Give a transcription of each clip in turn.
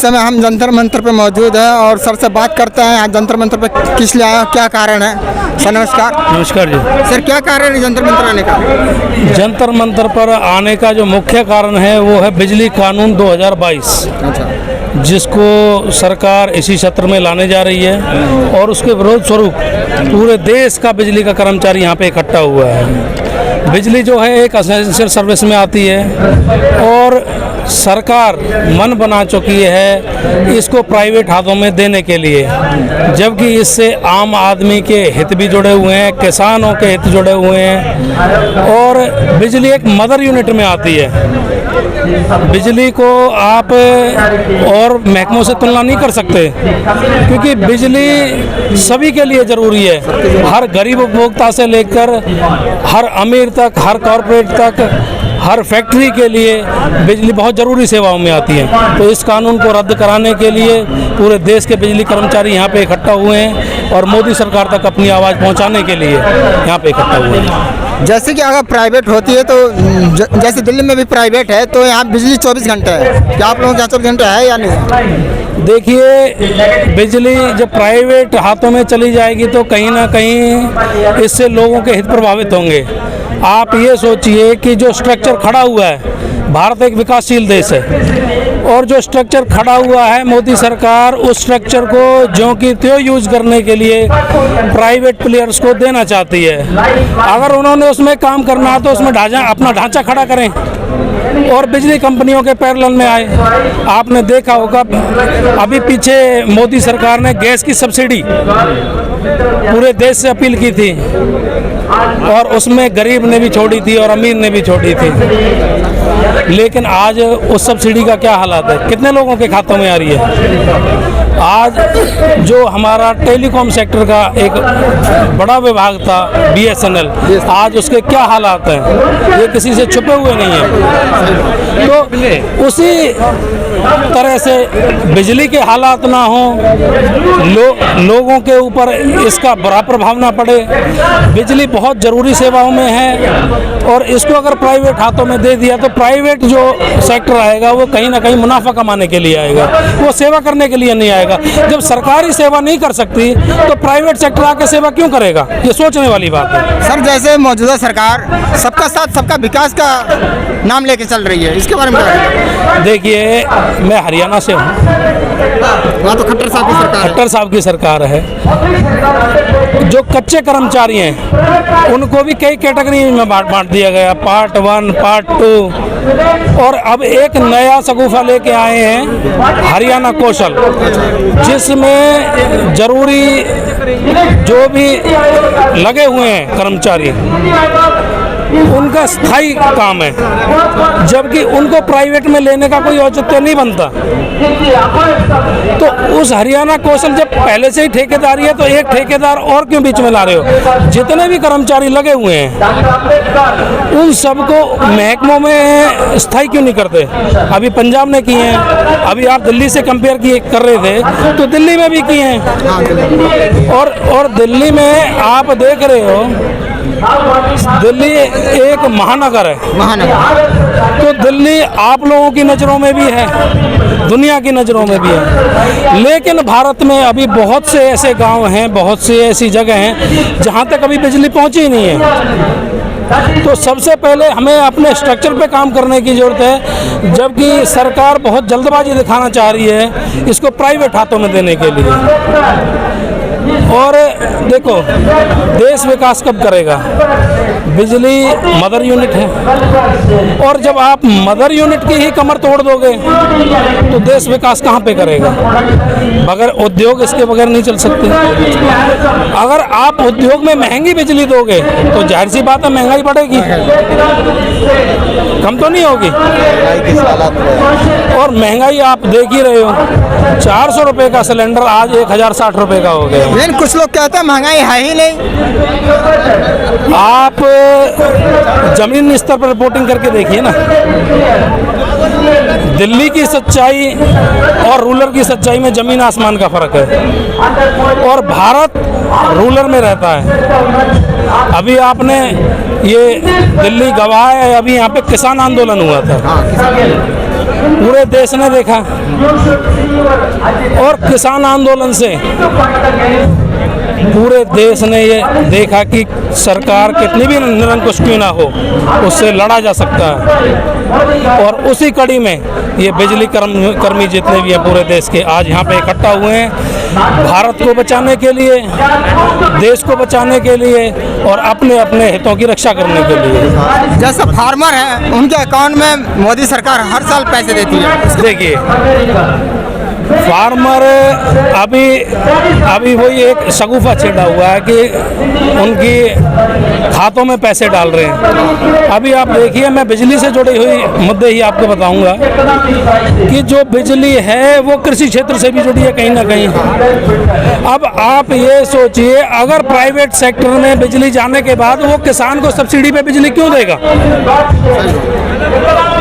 समय हम जंतर मंतर पे मौजूद हैं और सर से बात करते हैं। आज जंतर मंतर पे किस लिए आए, क्या कारण है? सर नमस्कार। नमस्कार जी। सर क्या कारण है जंतर मंतर आने का? जंतर मंतर पर आने का जो मुख्य कारण है वो है बिजली कानून 2022, जिसको सरकार इसी सत्र में लाने जा रही है और उसके विरोध स्वरूप पूरे देश का बिजली का कर्मचारी यहाँ पे इकट्ठा हुआ है। बिजली जो है एक एसेंशियल सर्विस में आती है और सरकार मन बना चुकी है इसको प्राइवेट हाथों में देने के लिए, जबकि इससे आम आदमी के हित भी जुड़े हुए हैं, किसानों के हित जुड़े हुए हैं और बिजली एक मदर यूनिट में आती है। बिजली को आप और महकमों से तुलना नहीं कर सकते, क्योंकि बिजली सभी के लिए ज़रूरी है। हर गरीब उपभोक्ता से लेकर हर अमीर तक, हर कॉरपोरेट तक, हर फैक्ट्री के लिए बिजली बहुत ज़रूरी सेवाओं में आती है। तो इस कानून को रद्द कराने के लिए पूरे देश के बिजली कर्मचारी यहाँ पे इकट्ठा हुए हैं और मोदी सरकार तक अपनी आवाज़ पहुँचाने के लिए यहाँ पे इकट्ठा हुए हैं। जैसे कि अगर प्राइवेट होती है तो जैसे दिल्ली में भी प्राइवेट है तो यहाँ बिजली 24 घंटे है, क्या आप लोगों के यहाँ 24 घंटे है या नहीं? देखिए, बिजली जब प्राइवेट हाथों में चली जाएगी तो कहीं ना कहीं इससे लोगों के हित प्रभावित होंगे। आप ये सोचिए कि जो स्ट्रक्चर खड़ा हुआ है, भारत एक विकासशील देश है और जो स्ट्रक्चर खड़ा हुआ है मोदी सरकार उस स्ट्रक्चर को ज्यों की त्यों यूज करने के लिए प्राइवेट प्लेयर्स को देना चाहती है। अगर उन्होंने उसमें काम करना है तो उसमें अपना ढांचा खड़ा करें और बिजली कंपनियों के पैरेलल में आए। आपने देखा होगा अभी पीछे मोदी सरकार ने गैस की सब्सिडी पूरे देश से अपील की थी और उसमें गरीब ने भी छोड़ी थी और अमीर ने भी छोड़ी थी, लेकिन आज उस सब्सिडी का क्या हालात है, कितने लोगों के खातों में आ रही है? आज जो हमारा टेलीकॉम सेक्टर का एक बड़ा विभाग था BSNL, आज उसके क्या हालात हैं ये किसी से छुपे हुए नहीं है। तो उसी तरह से बिजली के हालात ना हो, लोगों के ऊपर इसका बुरा प्रभाव ना पड़े। बिजली बहुत ज़रूरी सेवाओं में है और इसको अगर प्राइवेट हाथों में दे दिया तो प्राइवेट जो सेक्टर आएगा वो कहीं ना कहीं मुनाफा कमाने के लिए आएगा, वो सेवा करने के लिए नहीं आएगा। जब सरकारी सेवा नहीं कर सकती तो प्राइवेट सेक्टर आके सेवा क्यों करेगा? ये सोचने वाली बात है। सर जैसे मौजूदा सरकार सबका साथ सबका विकास का नाम लेके चल रही है, इसके बारे में क्या? देखिए, मैं हरियाणा से हूँ, वहाँ तो खट्टर साहब की सरकार है। खट्टर साहब की सरकार है। जो कच्चे कर्मचारी हैं उनको भी कई कैटेगरी में बांट दिया गया, पार्ट 1, पार्ट 2 और अब एक नया शगुफा लेके आए हैं हरियाणा कौशल, जिसमें जरूरी जो भी लगे हुए हैं कर्मचारी उनका स्थायी काम है, जबकि उनको प्राइवेट में लेने का कोई औचित्य नहीं बनता। तो उस हरियाणा कौशल जब पहले से ही ठेकेदारी है तो एक ठेकेदार और क्यों बीच में ला रहे हो? जितने भी कर्मचारी लगे हुए हैं उन सबको महकमों में स्थायी क्यों नहीं करते? अभी पंजाब ने किए हैं, अभी आप दिल्ली से कंपेयर कर रहे थे तो दिल्ली में भी किए हैं और दिल्ली में आप देख रहे हो, दिल्ली एक महानगर है, तो दिल्ली आप लोगों की नज़रों में भी है, दुनिया की नज़रों में भी है, लेकिन भारत में अभी बहुत से ऐसे गांव हैं, बहुत सी ऐसी जगह हैं जहां तक अभी बिजली पहुंची नहीं है। तो सबसे पहले हमें अपने स्ट्रक्चर पे काम करने की ज़रूरत है, जबकि सरकार बहुत जल्दबाजी दिखाना चाह रही है इसको प्राइवेट हाथों में देने के लिए। और देखो, देश विकास कब करेगा? बिजली मदर यूनिट है और जब आप मदर यूनिट की ही कमर तोड़ दोगे तो देश विकास कहाँ पे करेगा? बगैर उद्योग इसके बगैर नहीं चल सकते। अगर आप उद्योग में महंगी बिजली दोगे तो जाहिर सी बात है महंगाई बढ़ेगी, कम तो नहीं होगी। और महंगाई आप देख ही रहे हो, 400 रुपये का सिलेंडर आज 1060 रुपये का हो गया। लेकिन कुछ लोग कहते हैं महंगाई है ही नहीं। आप जमीन स्तर पर रिपोर्टिंग करके देखिए ना, दिल्ली की सच्चाई और रूरल की सच्चाई में जमीन आसमान का फर्क है और भारत रूरल में रहता है। अभी आपने ये दिल्ली गवाह है, अभी यहाँ पे किसान आंदोलन हुआ था पूरे देश ने देखा और किसान आंदोलन से पूरे देश ने ये देखा कि सरकार कितनी भी निरंकुश क्यों ना हो, उससे लड़ा जा सकता है। और उसी कड़ी में ये बिजली कर्मी जितने भी हैं पूरे देश के, आज यहाँ पे इकट्ठा हुए हैं भारत को बचाने के लिए, देश को बचाने के लिए और अपने अपने हितों की रक्षा करने के लिए। जैसे फार्मर हैं उनके अकाउंट में मोदी सरकार हर साल पैसे देती है। देखिए फार्मर अभी वही एक शगुफा छिड़ा हुआ है कि उनकी खातों में पैसे डाल रहे हैं। अभी आप देखिए, मैं बिजली से जुड़ी हुई मुद्दे ही आपको बताऊंगा कि जो बिजली है वो कृषि क्षेत्र से भी जुड़ी है कहीं ना कहीं। अब आप ये सोचिए, अगर प्राइवेट सेक्टर में बिजली जाने के बाद वो किसान को सब्सिडी पे बिजली क्यों देगा?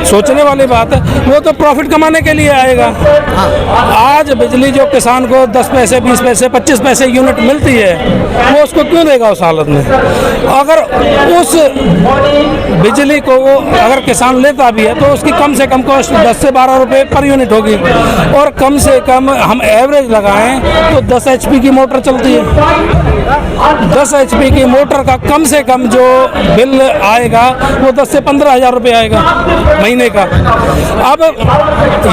सोचने वाली बात है। वो तो प्रॉफिट कमाने के लिए आएगा। आज बिजली जो किसान को 10 पैसे 20 पैसे 25 पैसे यूनिट मिलती है, वो उसको क्यों देगा उस हालत में? अगर उस बिजली को वो अगर किसान लेता भी है तो उसकी कम से कम कॉस्ट 10 से 12 रुपए पर यूनिट होगी। और कम से कम हम एवरेज लगाएं तो 10 HP की मोटर चलती है। 10 HP की मोटर का कम से कम जो बिल आएगा वो 10 से 15 हज़ार रुपये आएगा महीने का। अब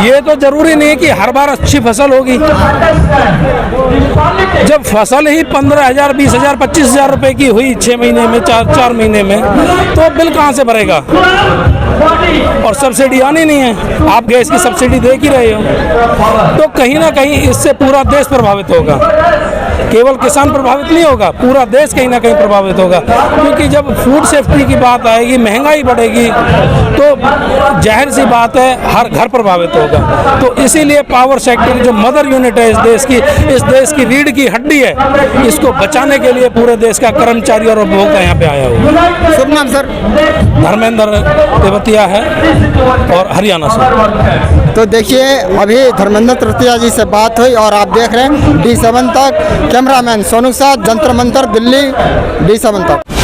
ये तो जरूरी नहीं है कि हर बार अच्छी फसल होगी। जब फसल ही 15,000 20,000 25,000 रुपए की हुई 6 महीने में, 4 महीने में, तो बिल कहाँ से भरेगा? और सब्सिडी आनी नहीं है, आप गैस की सब्सिडी दे ही रहे हो। तो कहीं ना कहीं इससे पूरा देश प्रभावित होगा, केवल किसान प्रभावित नहीं होगा, पूरा देश कहीं ना कहीं प्रभावित होगा। क्योंकि जब फूड सेफ्टी की बात आएगी, महंगाई बढ़ेगी, तो जाहिर सी बात है हर घर प्रभावित होगा। तो इसीलिए पावर सेक्टर जो मदर यूनिट है इस देश की रीढ़ की हड्डी है, इसको बचाने के लिए पूरे देश का कर्मचारी और उपभोक्ता यहाँ पे आया हुआ। शुभ नाम सर? धर्मेंद्र तेवतिया है और हरियाणा से। तो देखिए, अभी धर्मेंद्र तेवतिया जी से बात हुई और आप देख रहे हैं D7 तक। कैमरामैन सोनू के साथ, जंतर मंतर, दिल्ली, D7 तक।